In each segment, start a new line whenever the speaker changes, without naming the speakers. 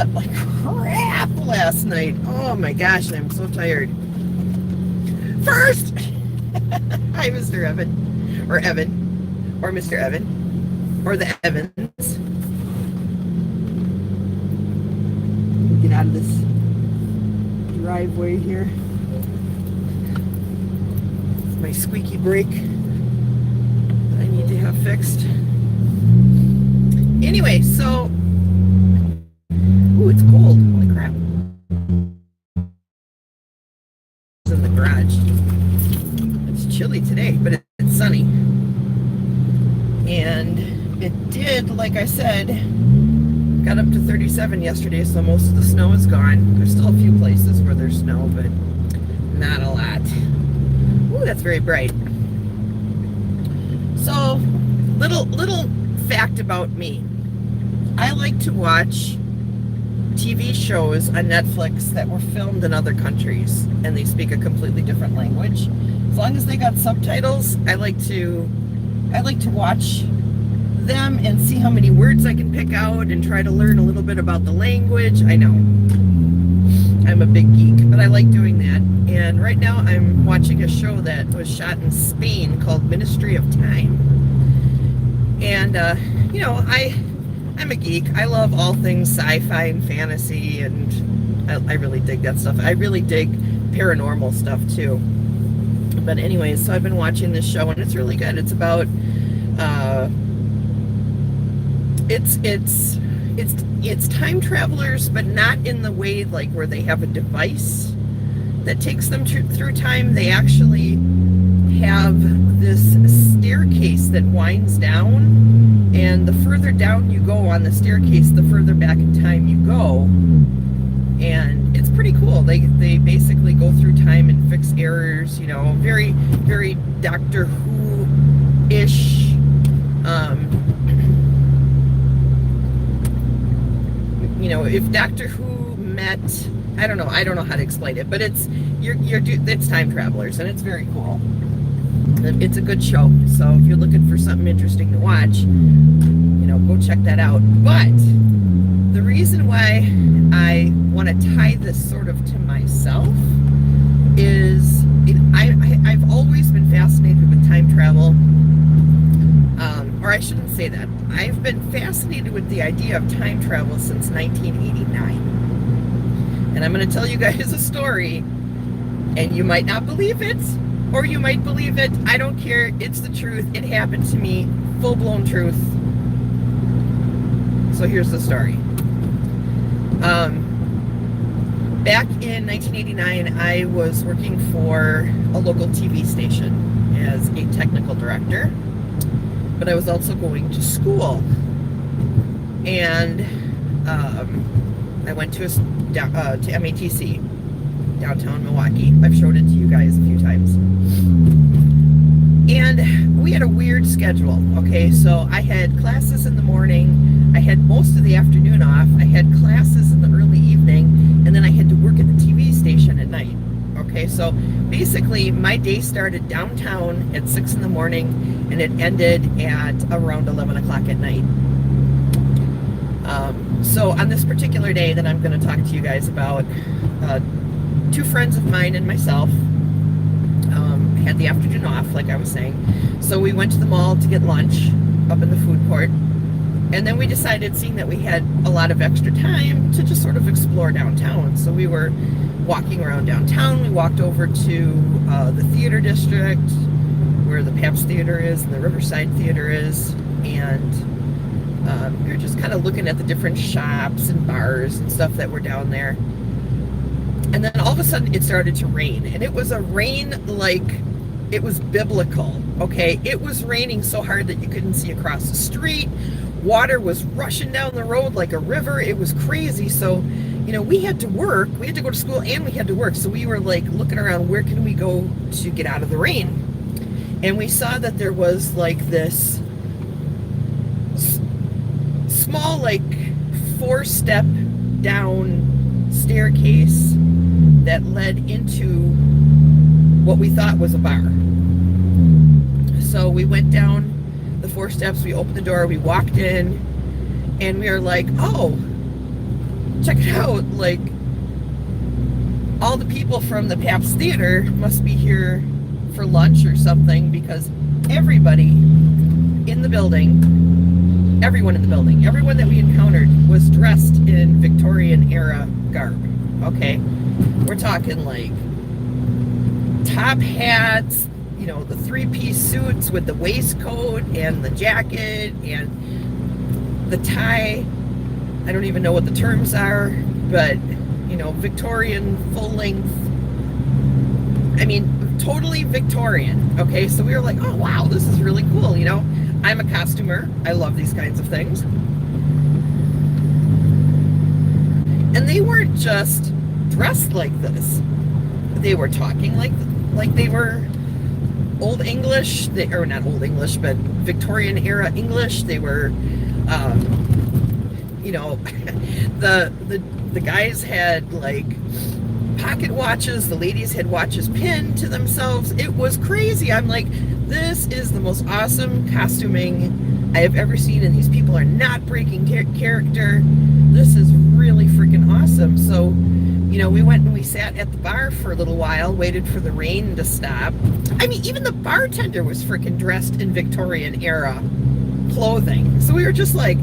slept like crap last night. Oh my gosh, I'm so tired. First, hi, Mr. Evan, or Mr. Evan, or the Evans. Get out of this driveway here. It's my squeaky brake that I need to have fixed. Anyway, so, ooh, it's cold. Holy crap. It's in the garage. It's chilly today, but it's sunny. And it did, like I said, got up to 37 yesterday, so most of the snow is gone. There's still a few places where there's snow, but not a lot. Ooh, that's very bright. So, little fact about me. I like to watch TV shows on Netflix that were filmed in other countries and they speak a completely different language. As long as they got subtitles, I like to watch them and see how many words I can pick out and try to learn a little bit about the language. I know I'm a big geek, but I like doing that. And right now I'm watching a show that was shot in Spain called Ministry of Time. And you know, I'm a geek. I love all things sci-fi and fantasy, and I really dig that stuff. I really dig paranormal stuff too. But anyways, so I've been watching this show and it's really good. It's about it's time travelers, but not in the way like where they have a device that takes them through time. They actually have this staircase that winds down, and the further down you go on the staircase, the further back in time you go. And it's pretty cool. They basically go through time and fix errors, you know, very, very Doctor Who-ish. You know, if Doctor Who met, I don't know how to explain it, but it's time travelers, and it's very cool. It's a good show, so if you're looking for something interesting to watch, you know, go check that out. But the reason why I want to tie this sort of to myself is I've always been fascinated with time travel. Or I shouldn't say that. I've been fascinated with the idea of time travel since 1989. And I'm going to tell you guys a story, and you might not believe it, or you might believe it. I don't care. It's the truth. It happened to me. Full-blown truth. So here's the story. Back in 1989, I was working for a local TV station as a technical director, but I was also going to school. And I went to MATC, downtown Milwaukee. I've showed it to you guys a few times. And we had a weird schedule, okay? So I had classes in the morning, I had most of the afternoon off, I had classes in the early evening, and then I had to work at the TV station at night, okay? So basically, my day started downtown at 6 in the morning, and it ended at around 11 o'clock at night. So on this particular day that I'm going to talk to you guys about, two friends of mine and myself had the afternoon off, like I was saying. So we went to the mall to get lunch up in the food court. And then we decided, seeing that we had a lot of extra time, to just sort of explore downtown. So we were walking around downtown. We walked over to the theater district, where the Pabst Theater is and the Riverside Theater is. And we were just kind of looking at the different shops and bars and stuff that were down there. And then all of a sudden it started to rain. And it was a rain like it was biblical, okay? It was raining so hard that you couldn't see across the street. Water was rushing down the road like a river. It was crazy. So, you know, we had to work. We had to go to school and we had to work. So we were like looking around, where can we go to get out of the rain? And we saw that there was like this small, like 4-step down staircase that led into what we thought was a bar. So we went down the 4 steps, we opened the door, we walked in, and we were like, oh, check it out, like, all the people from the Pabst Theater must be here for lunch or something, because everybody in the building, everyone in the building, everyone that we encountered was dressed in Victorian era garb, okay? We're talking like top hats, you know, the three-piece suits with the waistcoat and the jacket and the tie. I don't even know what the terms are, but, you know, Victorian full length. I mean, totally Victorian, okay? So we were like, oh, wow, this is really cool, you know? I'm a costumer. I love these kinds of things. And they weren't just dressed like this. They were talking like they were Old English, or not Old English, but Victorian era English. They were, you know, the guys had like pocket watches. The ladies had watches pinned to themselves. It was crazy. I'm like, this is the most awesome costuming I have ever seen, and these people are not breaking character. This is really freaking awesome. So, you know, we went and we sat at the bar for a little while, waited for the rain to stop. I mean, even the bartender was freaking dressed in Victorian era clothing. So we were just like,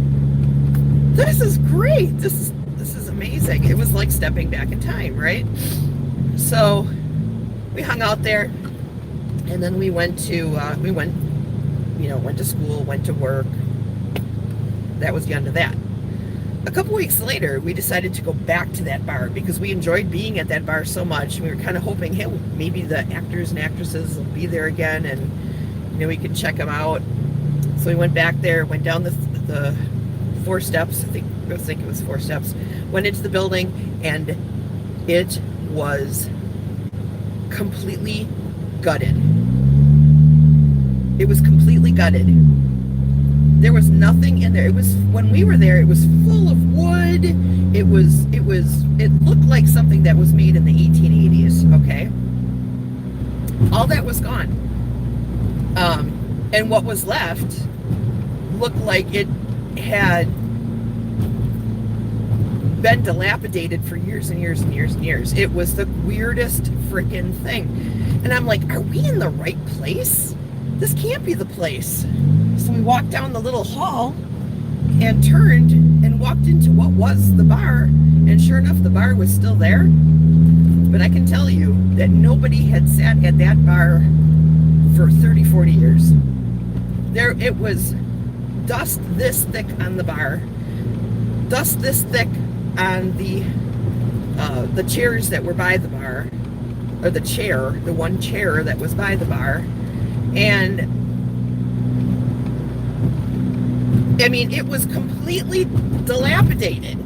this is great. This is amazing. It was like stepping back in time, right? So we hung out there, and then we went to school, went to work. That was the end of that. A couple weeks later, we decided to go back to that bar because we enjoyed being at that bar so much. We were kind of hoping, hey, maybe the actors and actresses will be there again, and, you know, we could check them out. So we went back there, went down the 4 steps. I think it was 4 steps. Went into the building, and it was completely gutted. It was completely gutted. There was nothing in there. It was, when we were there, it was full of wood. It looked like something that was made in the 1880s, okay? All that was gone. And what was left looked like it had been dilapidated for years and years and years and years. It was the weirdest freaking thing. And I'm like, are we in the right place? This can't be the place. So we walked down the little hall and turned and walked into what was the bar, and sure enough, the bar was still there. But I can tell you that nobody had sat at that bar for 30, 40 years. It was dust this thick on the bar, dust this thick on the chairs that were by the bar, or the one chair that was by the bar. And I mean, it was completely dilapidated.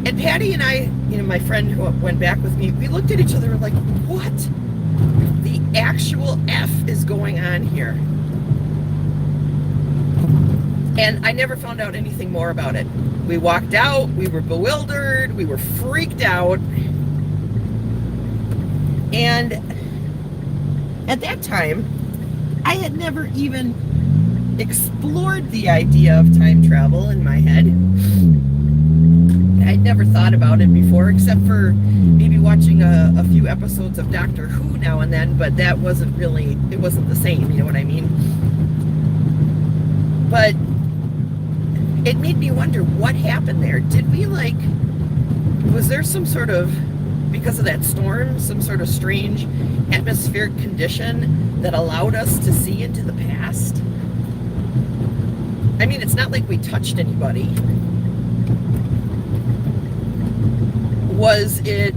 And Patty and I, you know, my friend who went back with me, we looked at each other and were like, what the actual F is going on here? And I never found out anything more about it. We walked out, we were bewildered, we were freaked out. And at that time, I had never even explored the idea of time travel in my head. I'd never thought about it before, except for maybe watching a few episodes of Doctor Who now and then, but that wasn't really, it wasn't the same, you know what I mean? But it made me wonder what happened there. Did we, like, was there some sort of, because of that storm, some sort of strange atmospheric condition that allowed us to see into the past? I mean, it's not like we touched anybody. Was it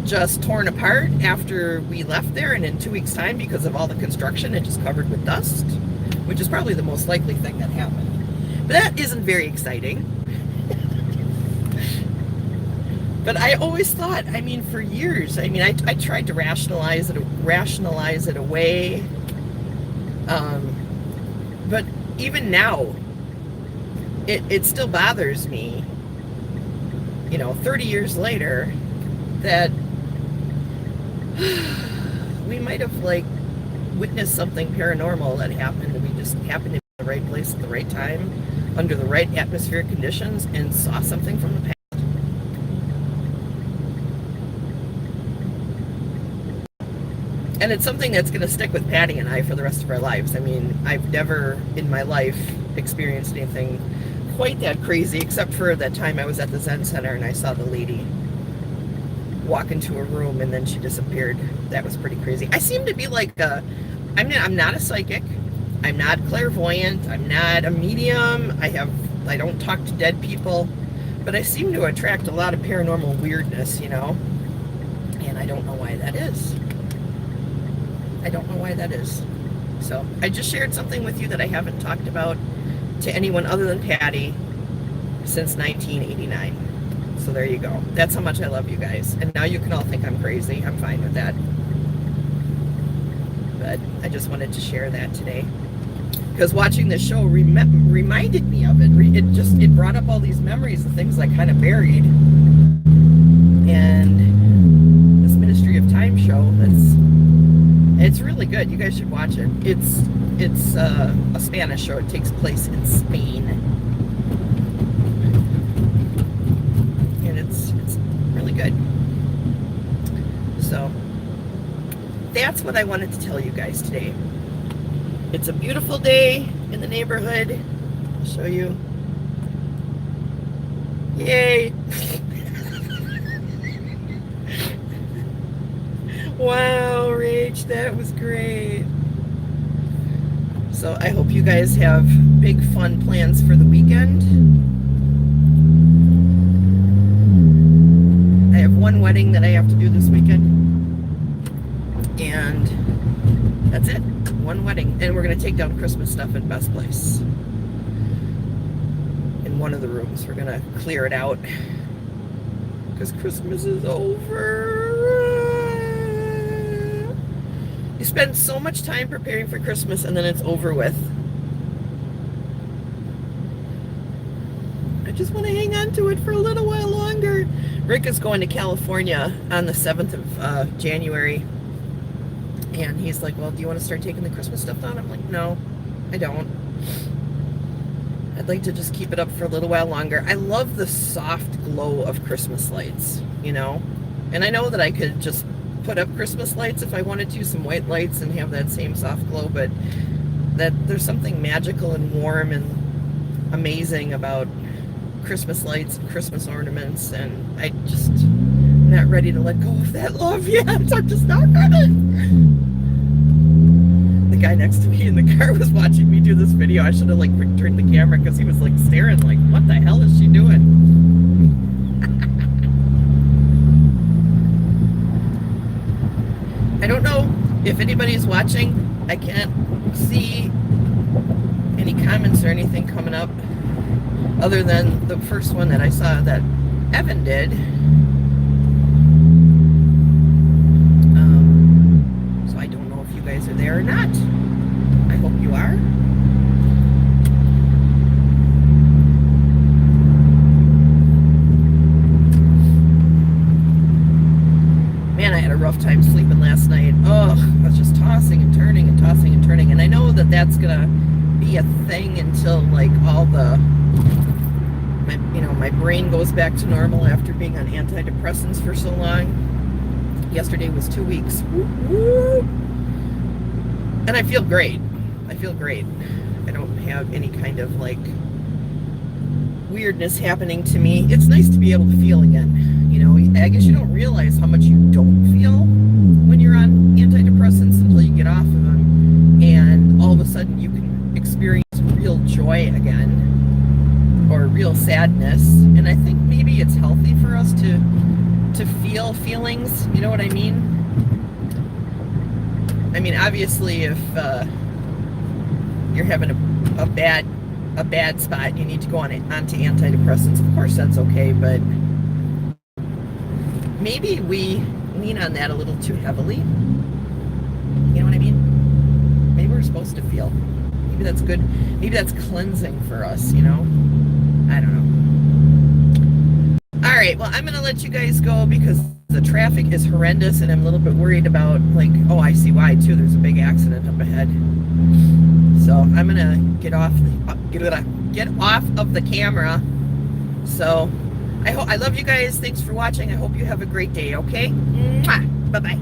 just torn apart after we left there, and in 2 weeks' time, because of all the construction, it just covered with dust? Which is probably the most likely thing that happened. But that isn't very exciting. But I always thought, I mean, for years, I mean, I tried to rationalize it away. But even now, it still bothers me, you know, 30 years later, that we might have, like, witnessed something paranormal that happened, and we just happened to be in the right place at the right time. under the right atmospheric conditions and saw something from the past. And it's something that's going to stick with Patty and I for the rest of our lives. I mean, I've never in my life experienced anything quite that crazy, except for that time I was at the Zen Center and I saw the lady walk into a room and then she disappeared. That was pretty crazy. I seem to be like I'm not a psychic. I'm not clairvoyant. I'm not a medium. I don't talk to dead people, but I seem to attract a lot of paranormal weirdness, you know, and I don't know why that is. I don't know why that is. So I just shared something with you that I haven't talked about to anyone other than Patty since 1989. So there you go. That's how much I love you guys. And now you can all think I'm crazy. I'm fine with that. But I just wanted to share that today. Because watching this show reminded me of it. It brought up all these memories of things I kind of buried. And this Ministry of Time show, it's really good. You guys should watch it. It's a Spanish show. It takes place in Spain. And it's really good. So that's what I wanted to tell you guys today. It's a beautiful day in the neighborhood. I'll show you. Yay! Wow, Rach, that was great. So I hope you guys have big fun plans for the weekend. I have one wedding that I have to do this weekend. And that's it. One wedding. And we're going to take down Christmas stuff at Best Place. In one of the rooms. We're going to clear it out. Because Christmas is over. You spend so much time preparing for Christmas and then it's over with. I just want to hang on to it for a little while longer. Rick is going to California on the 7th of January. And he's like, well, do you want to start taking the Christmas stuff down? I'm like, no, I don't. I'd like to just keep it up for a little while longer. I love the soft glow of Christmas lights, you know? And I know that I could just put up Christmas lights if I wanted to, some white lights, and have that same soft glow, but that there's something magical and warm and amazing about Christmas lights and Christmas ornaments, and I'm not ready to let go of that love yet. I'm just not ready. The guy next to me in the car was watching me do this video. I should have like turned the camera because he was like staring like, what the hell is she doing? I don't know if anybody's watching. I can't see any comments or anything coming up other than the first one that I saw that Evan did. So I don't know if you guys are there or not. I hope you are. Man, I had a rough time sleeping last night. Oh, I was just tossing and turning and tossing and turning. And I know that that's gonna be a thing until like my brain goes back to normal after being on antidepressants for so long. Yesterday was 2 weeks. Woo-woo. And I feel great. I feel great. I don't have any kind of like weirdness happening to me. It's nice to be able to feel again. You know, I guess you don't realize how much you don't feel when you're on antidepressants until you get off of them. And all of a sudden you can experience real joy again, or real sadness. And I think maybe it's healthy for us to feel feelings, you know what I mean? I mean, obviously if you're having a bad spot, you need to go onto antidepressants. Of course that's okay, but maybe we lean on that a little too heavily. You know what I mean? Maybe we're supposed to feel. Maybe that's good. Maybe that's cleansing for us, you know? I don't know. All right, well, I'm going to let you guys go because the traffic is horrendous and I'm a little bit worried about, like, oh, I see why, too. There's a big accident up ahead. So I'm gonna get off of the camera. So I love you guys. Thanks for watching. I hope you have a great day. Okay. Bye bye.